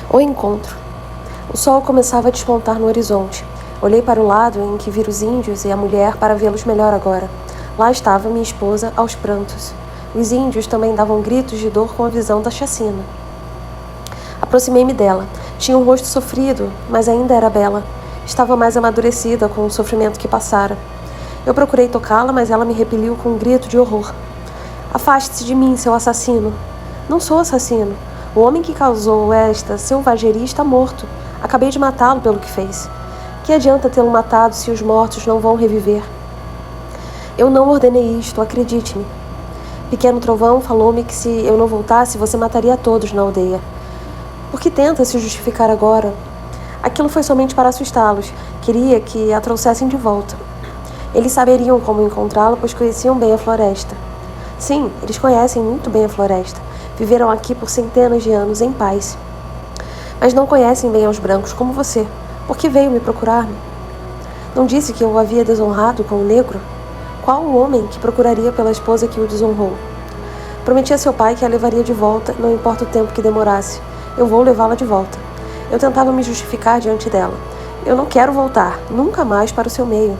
O encontro. O sol começava a despontar no horizonte. Olhei para o lado em que vi os índios e a mulher para vê-los melhor agora. Lá estava minha esposa aos prantos. Os índios também davam gritos de dor com a visão da chacina. Aproximei-me dela. Tinha um rosto sofrido, mas ainda era bela. Estava mais amadurecida com o sofrimento que passara. Eu procurei tocá-la, mas ela me repeliu com um grito de horror. Afaste-se de mim, seu assassino. Não sou assassino. O homem que causou esta selvageria está morto. Acabei de matá-lo pelo que fez. Que adianta tê-lo matado se os mortos não vão reviver? Eu não ordenei isto, acredite-me. Pequeno Trovão falou-me que se eu não voltasse, você mataria a todos na aldeia. Por que tenta se justificar agora? Aquilo foi somente para assustá-los. Queria que a trouxessem de volta. Eles saberiam como encontrá-la, pois conheciam bem a floresta. Sim, eles conhecem muito bem a floresta. Viveram aqui por centenas de anos em paz. Mas não conhecem bem aos brancos como você. Por que veio me procurar-me? Não disse que eu o havia desonrado com o negro? Qual o homem que procuraria pela esposa que o desonrou? Prometi a seu pai que a levaria de volta, não importa o tempo que demorasse. Eu vou levá-la de volta. Eu tentava me justificar diante dela. Eu não quero voltar, nunca mais para o seu meio.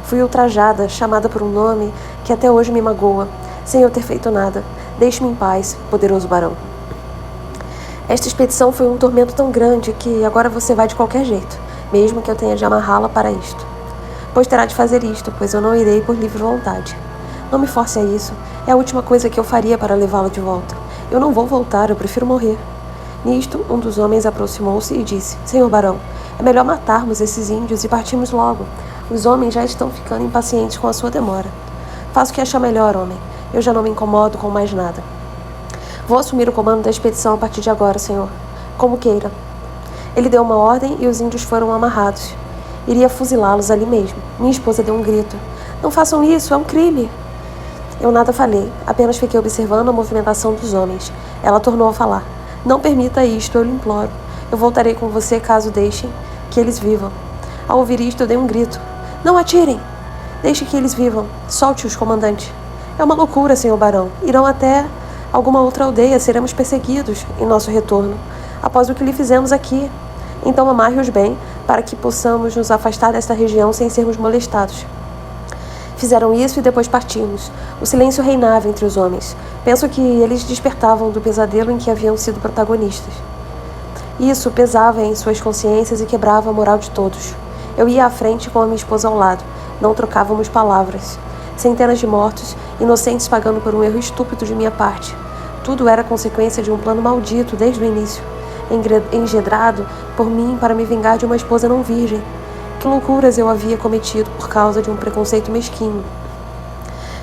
Fui ultrajada, chamada por um nome que até hoje me magoa, sem eu ter feito nada. Deixe-me em paz, poderoso barão. Esta expedição foi um tormento tão grande que agora você vai de qualquer jeito, mesmo que eu tenha de amarrá-la para isto. Pois terá de fazer isto, pois eu não irei por livre vontade. Não me force a isso. É a última coisa que eu faria para levá-la de volta. Eu não vou voltar, eu prefiro morrer. Nisto, um dos homens aproximou-se e disse: Senhor barão, é melhor matarmos esses índios e partirmos logo. Os homens já estão ficando impacientes com a sua demora. Faça o que achar melhor, homem. Eu já não me incomodo com mais nada. Vou assumir o comando da expedição a partir de agora, senhor. Como queira. Ele deu uma ordem e os índios foram amarrados. Iria fuzilá-los ali mesmo. Minha esposa deu um grito. Não façam isso, é um crime. Eu nada falei, apenas fiquei observando a movimentação dos homens. Ela tornou a falar. Não permita isto, eu lhe imploro. Eu voltarei com você caso deixem que eles vivam. Ao ouvir isto, eu dei um grito. Não atirem! Deixe que eles vivam. Solte-os, comandante. É uma loucura, senhor barão. Irão até alguma outra aldeia. Seremos perseguidos em nosso retorno, após o que lhe fizemos aqui. Então amarre-os bem, para que possamos nos afastar desta região sem sermos molestados. Fizeram isso e depois partimos. O silêncio reinava entre os homens. Penso que eles despertavam do pesadelo em que haviam sido protagonistas. Isso pesava em suas consciências e quebrava a moral de todos. Eu ia à frente com a minha esposa ao lado. Não trocávamos palavras. Centenas de mortos, inocentes pagando por um erro estúpido de minha parte. Tudo era consequência de um plano maldito desde o início, engendrado por mim para me vingar de uma esposa não virgem. Que loucuras eu havia cometido por causa de um preconceito mesquinho.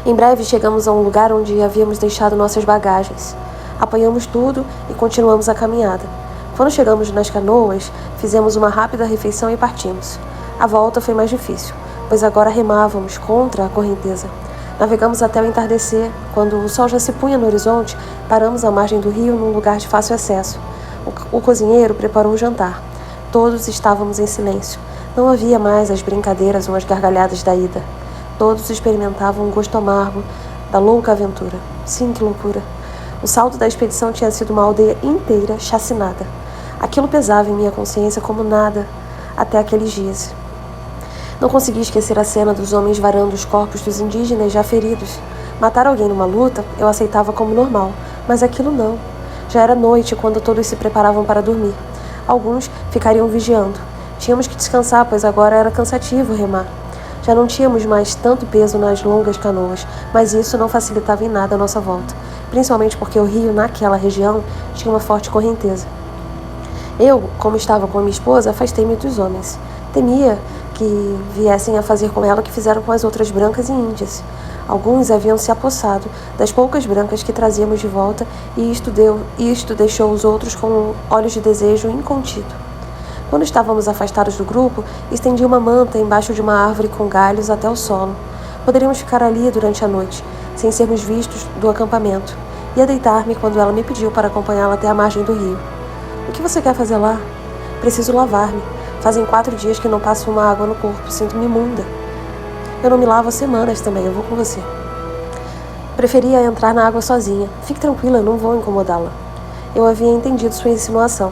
Em breve chegamos a um lugar onde havíamos deixado nossas bagagens. Apanhamos tudo e continuamos a caminhada. Quando chegamos nas canoas, fizemos uma rápida refeição e partimos. A volta foi mais difícil, pois agora remávamos contra a correnteza. Navegamos até o entardecer. Quando o sol já se punha no horizonte, paramos à margem do rio num lugar de fácil acesso. O cozinheiro preparou o jantar. Todos estávamos em silêncio. Não havia mais as brincadeiras ou as gargalhadas da ida. Todos experimentavam um gosto amargo da louca aventura. Sim, que loucura. O saldo da expedição tinha sido uma aldeia inteira chacinada. Aquilo pesava em minha consciência como nada até aqueles dias. Não consegui esquecer a cena dos homens varando os corpos dos indígenas já feridos. Matar alguém numa luta eu aceitava como normal, mas aquilo não. Já era noite quando todos se preparavam para dormir. Alguns ficariam vigiando. Tínhamos que descansar, pois agora era cansativo remar. Já não tínhamos mais tanto peso nas longas canoas, mas isso não facilitava em nada a nossa volta, principalmente porque o rio, naquela região, tinha uma forte correnteza. Eu, como estava com a minha esposa, afastei-me dos homens. Temia que viessem a fazer com ela o que fizeram com as outras brancas e índias. Alguns haviam se apossado das poucas brancas que trazíamos de volta e isto deixou os outros com olhos de desejo incontido. Quando estávamos afastados do grupo, estendi uma manta embaixo de uma árvore com galhos até o solo. Poderíamos ficar ali durante a noite, sem sermos vistos do acampamento. Ia deitar-me quando ela me pediu para acompanhá-la até a margem do rio. O que você quer fazer lá? Preciso lavar-me. Fazem 4 dias que não passo uma água no corpo. Sinto-me imunda. Eu não me lavo há semanas também. Eu vou com você. Preferia entrar na água sozinha. Fique tranquila, não vou incomodá-la. Eu havia entendido sua insinuação.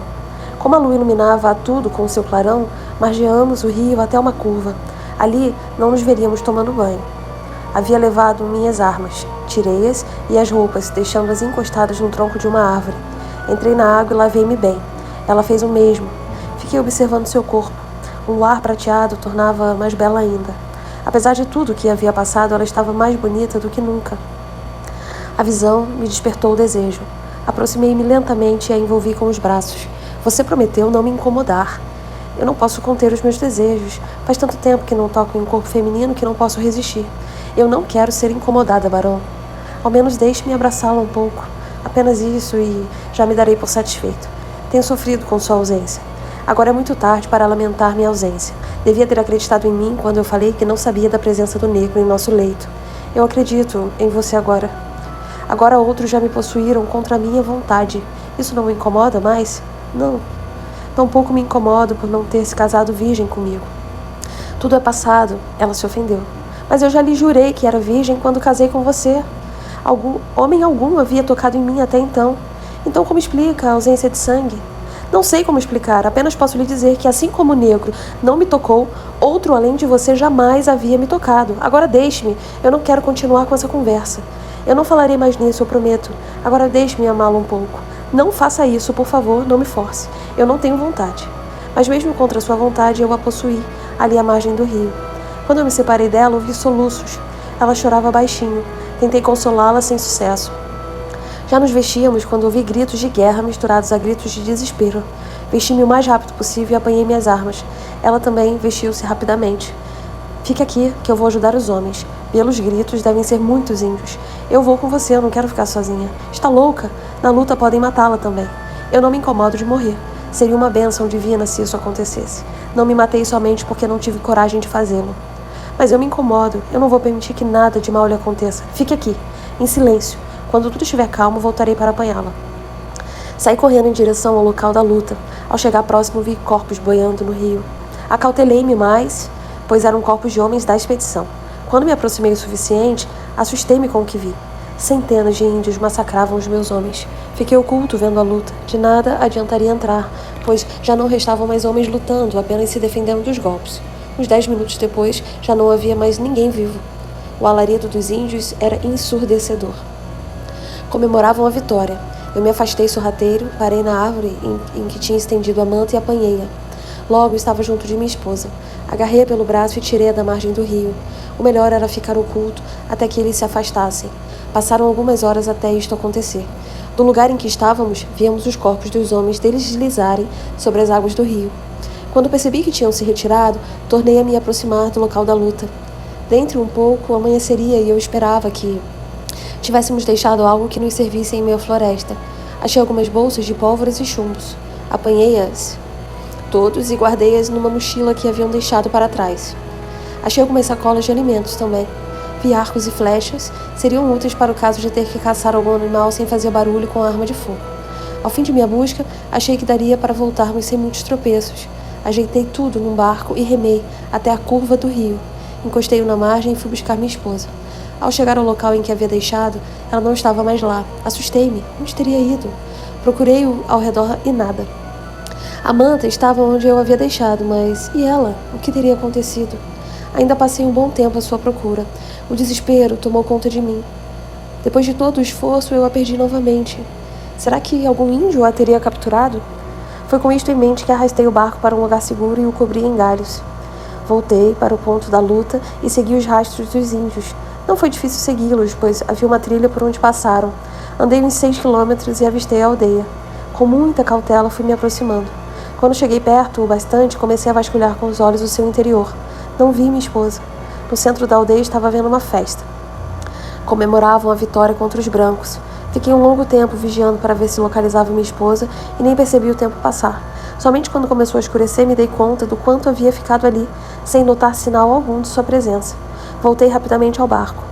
Como a lua iluminava tudo com seu clarão, margeamos o rio até uma curva. Ali não nos veríamos tomando banho. Havia levado minhas armas, tirei-as e as roupas, deixando-as encostadas no tronco de uma árvore. Entrei na água e lavei-me bem. Ela fez o mesmo. Fiquei observando seu corpo. O luar prateado tornava mais bela ainda. Apesar de tudo que havia passado, ela estava mais bonita do que nunca. A visão me despertou o desejo. Aproximei-me lentamente e a envolvi com os braços. Você prometeu não me incomodar. Eu não posso conter os meus desejos. Faz tanto tempo que não toco em um corpo feminino que não posso resistir. Eu não quero ser incomodada, Barão. Ao menos deixe-me abraçá-la um pouco. Apenas isso e já me darei por satisfeito. Tenho sofrido com sua ausência. Agora é muito tarde para lamentar minha ausência. Devia ter acreditado em mim quando eu falei que não sabia da presença do negro em nosso leito. Eu acredito em você agora. Agora outros já me possuíram contra a minha vontade. Isso não me incomoda mais? Não. Tampouco me incomodo por não ter se casado virgem comigo. Tudo é passado, ela se ofendeu. Mas eu já lhe jurei que era virgem quando casei com você. Homem algum havia tocado em mim até então. Então como explica a ausência de sangue? Não sei como explicar, apenas posso lhe dizer que assim como o negro não me tocou, outro além de você jamais havia me tocado. Agora deixe-me, eu não quero continuar com essa conversa. Eu não falarei mais nisso, eu prometo. Agora deixe-me amá-lo um pouco. Não faça isso, por favor, não me force. Eu não tenho vontade. Mas mesmo contra sua vontade, eu a possuí, ali à margem do rio. Quando eu me separei dela, ouvi soluços. Ela chorava baixinho. Tentei consolá-la sem sucesso. Já nos vestíamos quando ouvi gritos de guerra misturados a gritos de desespero. Vesti-me o mais rápido possível e apanhei minhas armas. Ela também vestiu-se rapidamente. Fique aqui, que eu vou ajudar os homens. Pelos gritos, devem ser muitos índios. Eu vou com você, eu não quero ficar sozinha. Está louca? Na luta podem matá-la também. Eu não me incomodo de morrer. Seria uma bênção divina se isso acontecesse. Não me matei somente porque não tive coragem de fazê-lo. Mas eu me incomodo. Eu não vou permitir que nada de mal lhe aconteça. Fique aqui, em silêncio. Quando tudo estiver calmo, voltarei para apanhá-la. Saí correndo em direção ao local da luta. Ao chegar próximo, vi corpos boiando no rio. Acautelei-me mais, pois eram corpos de homens da expedição. Quando me aproximei o suficiente, assustei-me com o que vi. Centenas de índios massacravam os meus homens. Fiquei oculto vendo a luta. De nada adiantaria entrar, pois já não restavam mais homens lutando, apenas se defendendo dos golpes. Uns 10 minutos depois, já não havia mais ninguém vivo. O alarido dos índios era ensurdecedor. Comemoravam a vitória. Eu me afastei sorrateiro, parei na árvore em que tinha estendido a manta e apanhei-a. Logo estava junto de minha esposa. Agarrei-a pelo braço e tirei-a da margem do rio. O melhor era ficar oculto até que eles se afastassem. Passaram algumas horas até isto acontecer. Do lugar em que estávamos, víamos os corpos dos homens deslizarem sobre as águas do rio. Quando percebi que tinham se retirado, tornei a me aproximar do local da luta. Dentro um pouco, amanheceria e eu esperava que tivéssemos deixado algo que nos servisse em meia floresta. Achei algumas bolsas de pólvoras e chumbos. Apanhei-as todos e guardei-as numa mochila que haviam deixado para trás. Achei algumas sacolas de alimentos também. Vi arcos e flechas, seriam úteis para o caso de ter que caçar algum animal sem fazer barulho com a arma de fogo. Ao fim de minha busca, achei que daria para voltarmos sem muitos tropeços. Ajeitei tudo num barco e remei até a curva do rio. Encostei-o na margem e fui buscar minha esposa. Ao chegar ao local em que havia deixado, ela não estava mais lá. Assustei-me. Onde teria ido? Procurei-o ao redor e nada. A manta estava onde eu havia deixado, mas e ela? O que teria acontecido? Ainda passei um bom tempo à sua procura. O desespero tomou conta de mim. Depois de todo o esforço, eu a perdi novamente. Será que algum índio a teria capturado? Foi com isto em mente que arrastei o barco para um lugar seguro e o cobri em galhos. Voltei para o ponto da luta e segui os rastros dos índios. Não foi difícil segui-los, pois havia uma trilha por onde passaram. Andei uns 6 quilômetros e avistei a aldeia. Com muita cautela fui me aproximando. Quando cheguei perto o bastante, comecei a vasculhar com os olhos o seu interior. Não vi minha esposa. No centro da aldeia estava havendo uma festa. Comemoravam a vitória contra os brancos. Fiquei um longo tempo vigiando para ver se localizava minha esposa e nem percebi o tempo passar. Somente quando começou a escurecer me dei conta do quanto havia ficado ali, sem notar sinal algum de sua presença. Voltei rapidamente ao barco.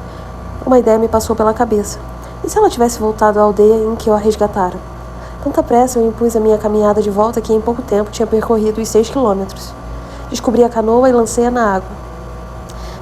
Uma ideia me passou pela cabeça. E se ela tivesse voltado à aldeia em que eu a resgatara? Tanta pressa eu impus a minha caminhada de volta que em pouco tempo tinha percorrido os 6 quilômetros. Descobri a canoa e lancei-a na água.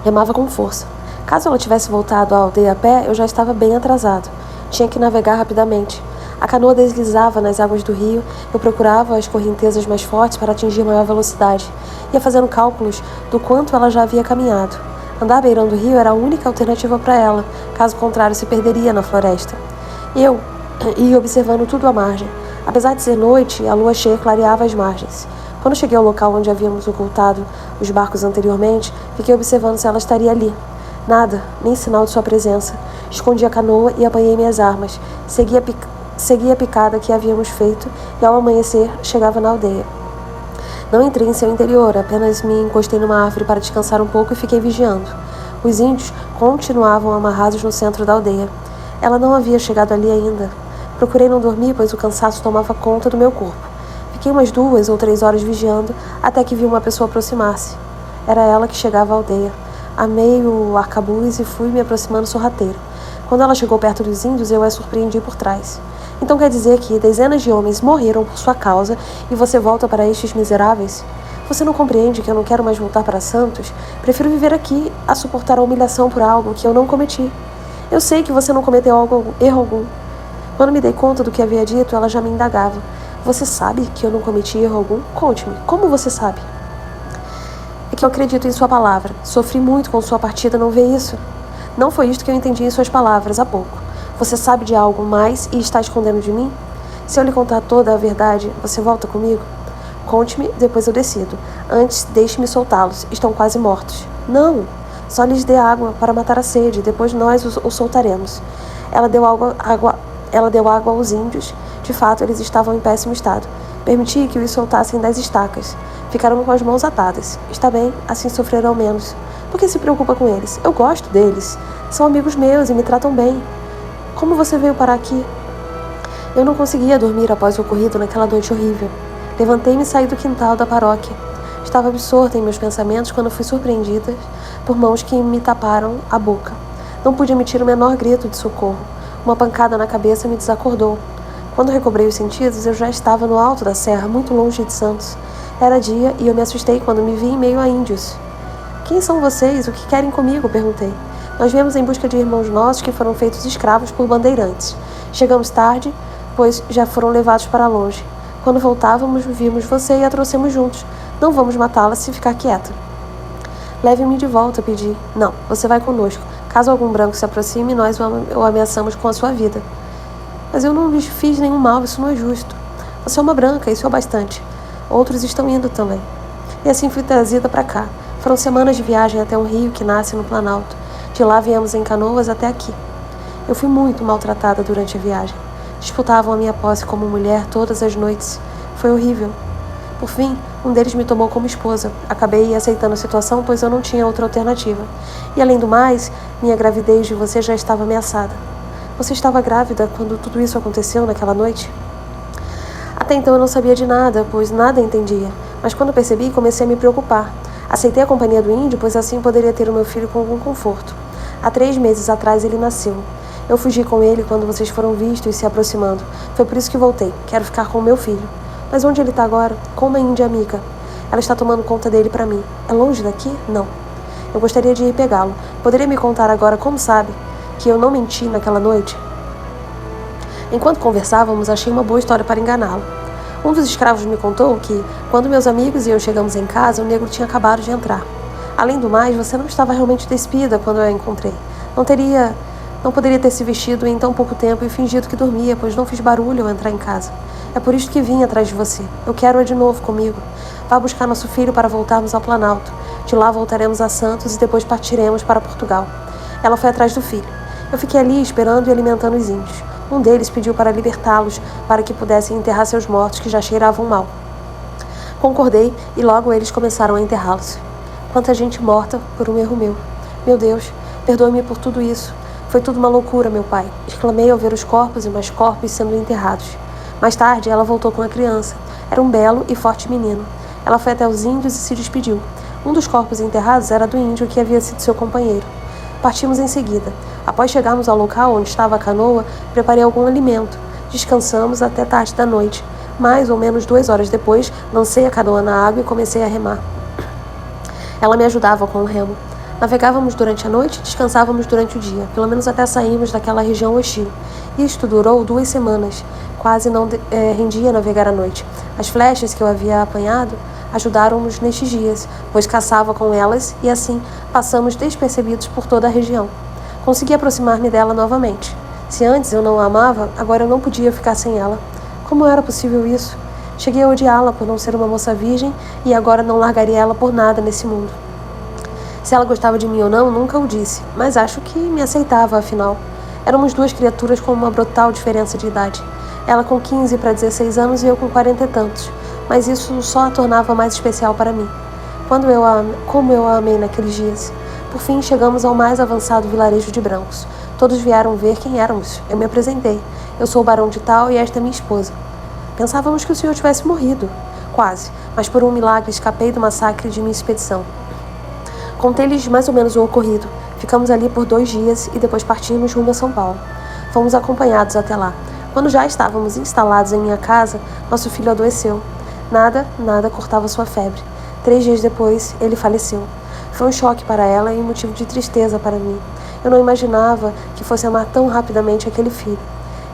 Remava com força. Caso ela tivesse voltado à aldeia a pé, eu já estava bem atrasado. Tinha que navegar rapidamente. A canoa deslizava nas águas do rio. Eu procurava as correntezas mais fortes para atingir maior velocidade. Ia fazendo cálculos do quanto ela já havia caminhado. Andar beirando o rio era a única alternativa para ela, caso contrário se perderia na floresta. Eu ia observando tudo à margem. Apesar de ser noite, a lua cheia clareava as margens. Quando cheguei ao local onde havíamos ocultado os barcos anteriormente, fiquei observando se ela estaria ali. Nada, nem sinal de sua presença. Escondi a canoa e apanhei minhas armas. Segui a picada que havíamos feito e ao amanhecer chegava na aldeia. Não entrei em seu interior, apenas me encostei numa árvore para descansar um pouco e fiquei vigiando. Os índios continuavam amarrados no centro da aldeia. Ela não havia chegado ali ainda. Procurei não dormir, pois o cansaço tomava conta do meu corpo. Fiquei umas 2 ou 3 horas vigiando, até que vi uma pessoa aproximar-se. Era ela que chegava à aldeia. Amei o arcabuz e fui me aproximando sorrateiro. Quando ela chegou perto dos índios, eu a surpreendi por trás. Então quer dizer que dezenas de homens morreram por sua causa e você volta para estes miseráveis? Você não compreende que eu não quero mais voltar para Santos? Prefiro viver aqui a suportar a humilhação por algo que eu não cometi. Eu sei que você não cometeu erro algum. Quando me dei conta do que havia dito, ela já me indagava. Você sabe que eu não cometi erro algum? Conte-me, como você sabe? É que eu acredito em sua palavra. Sofri muito com sua partida, não vê isso? Não foi isto que eu entendi em suas palavras há pouco. Você sabe de algo mais e está escondendo de mim? Se eu lhe contar toda a verdade, você volta comigo? Conte-me, depois eu decido. Antes, deixe-me soltá-los. Estão quase mortos. Não! Só lhes dê água para matar a sede, depois nós os soltaremos. Ela deu água aos índios. De fato, eles estavam em péssimo estado. Permiti que os soltassem das estacas. Ficaram com as mãos atadas. Está bem, assim sofrerão menos. Por que se preocupa com eles? Eu gosto deles. São amigos meus e me tratam bem. Como você veio parar aqui? Eu não conseguia dormir após o ocorrido naquela noite horrível. Levantei-me e saí do quintal da paróquia. Estava absorta em meus pensamentos quando fui surpreendida por mãos que me taparam a boca. Não pude emitir o menor grito de socorro. Uma pancada na cabeça me desacordou. Quando recobrei os sentidos, eu já estava no alto da serra, muito longe de Santos. Era dia e eu me assustei quando me vi em meio a índios. Quem são vocês? O que querem comigo? Perguntei. Nós viemos em busca de irmãos nossos que foram feitos escravos por bandeirantes. Chegamos tarde, pois já foram levados para longe. Quando voltávamos, vimos você e a trouxemos juntos. Não vamos matá-la se ficar quieta. Leve-me de volta, pedi. Não, você vai conosco. Caso algum branco se aproxime, nós o ameaçamos com a sua vida. Mas eu não lhes fiz nenhum mal, isso não é justo. Você é uma branca, isso é o bastante. Outros estão indo também. E assim fui trazida para cá. Foram semanas de viagem até um rio que nasce no Planalto. De lá viemos em canoas até aqui. Eu fui muito maltratada durante a viagem. Disputavam a minha posse como mulher todas as noites. Foi horrível. Por fim, um deles me tomou como esposa. Acabei aceitando a situação, pois eu não tinha outra alternativa. E além do mais, minha gravidez de você já estava ameaçada. Você estava grávida quando tudo isso aconteceu naquela noite? Até então eu não sabia de nada, pois nada entendia. Mas quando percebi, comecei a me preocupar. Aceitei a companhia do índio, pois assim poderia ter o meu filho com algum conforto. Há 3 meses atrás ele nasceu. Eu fugi com ele quando vocês foram vistos se aproximando. Foi por isso que voltei. Quero ficar com o meu filho. Mas onde ele está agora? Com uma índia amiga. Ela está tomando conta dele para mim. É longe daqui? Não. Eu gostaria de ir pegá-lo. Poderia me contar agora como sabe que eu não menti naquela noite? Enquanto conversávamos, achei uma boa história para enganá-lo. Um dos escravos me contou que, quando meus amigos e eu chegamos em casa, o negro tinha acabado de entrar. Além do mais, você não estava realmente despida quando eu a encontrei. Não poderia ter se vestido em tão pouco tempo e fingido que dormia, pois não fiz barulho ao entrar em casa. É por isso que vim atrás de você. Eu quero-a de novo comigo. Vá buscar nosso filho para voltarmos ao Planalto. De lá voltaremos a Santos e depois partiremos para Portugal. Ela foi atrás do filho. Eu fiquei ali esperando e alimentando os índios. Um deles pediu para libertá-los, para que pudessem enterrar seus mortos que já cheiravam mal. Concordei e logo eles começaram a enterrá-los. Quanta gente morta por um erro meu. Meu Deus, perdoe-me por tudo isso. Foi tudo uma loucura, meu pai. Exclamei ao ver os corpos e mais corpos sendo enterrados. Mais tarde, ela voltou com a criança. Era um belo e forte menino. Ela foi até os índios e se despediu. Um dos corpos enterrados era do índio que havia sido seu companheiro. Partimos em seguida. Após chegarmos ao local onde estava a canoa, preparei algum alimento. Descansamos até tarde da noite. Mais ou menos 2 horas depois, lancei a canoa na água e comecei a remar. Ela me ajudava com o remo. Navegávamos durante a noite e descansávamos durante o dia, pelo menos até sairmos daquela região hostil. Isto durou 2 semanas. Quase não rendia navegar à noite. As flechas que eu havia apanhado ajudaram-nos nestes dias, pois caçava com elas e assim passamos despercebidos por toda a região. Consegui aproximar-me dela novamente. Se antes eu não a amava, agora eu não podia ficar sem ela. Como era possível isso? Cheguei a odiá-la por não ser uma moça virgem e agora não largaria ela por nada nesse mundo. Se ela gostava de mim ou não, nunca o disse, mas acho que me aceitava, afinal. Éramos 2 criaturas com uma brutal diferença de idade. Ela com 15 para 16 anos e eu com 40 e tantos, mas isso só a tornava mais especial para mim. Como eu a amei naqueles dias. Por fim, chegamos ao mais avançado vilarejo de brancos. Todos vieram ver quem éramos. Eu me apresentei. Eu sou o barão de tal e esta é minha esposa. Pensávamos que o senhor tivesse morrido. Quase, mas por um milagre escapei do massacre de minha expedição. Contei-lhes mais ou menos o ocorrido. Ficamos ali por 2 dias e depois partimos rumo a São Paulo. Fomos acompanhados até lá. Quando já estávamos instalados em minha casa, nosso filho adoeceu. Nada cortava sua febre. 3 dias depois, ele faleceu. Foi um choque para ela e um motivo de tristeza para mim. Eu não imaginava que fosse amar tão rapidamente aquele filho.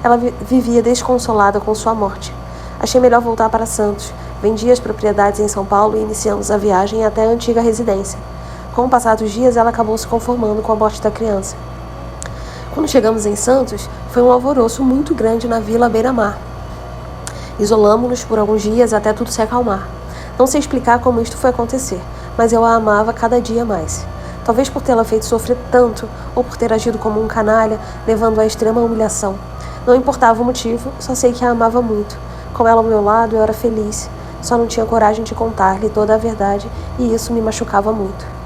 Ela vivia desconsolada com sua morte. Achei melhor voltar para Santos. Vendi as propriedades em São Paulo e iniciamos a viagem até a antiga residência. Com o passar dos dias, ela acabou se conformando com a morte da criança. Quando chegamos em Santos, foi um alvoroço muito grande na vila à beira-mar. Isolamo-nos por alguns dias até tudo se acalmar. Não sei explicar como isto foi acontecer, mas eu a amava cada dia mais. Talvez por tê-la feito sofrer tanto, ou por ter agido como um canalha, levando-a à extrema humilhação. Não importava o motivo, só sei que a amava muito. Com ela ao meu lado, eu era feliz. Só não tinha coragem de contar-lhe toda a verdade, e isso me machucava muito.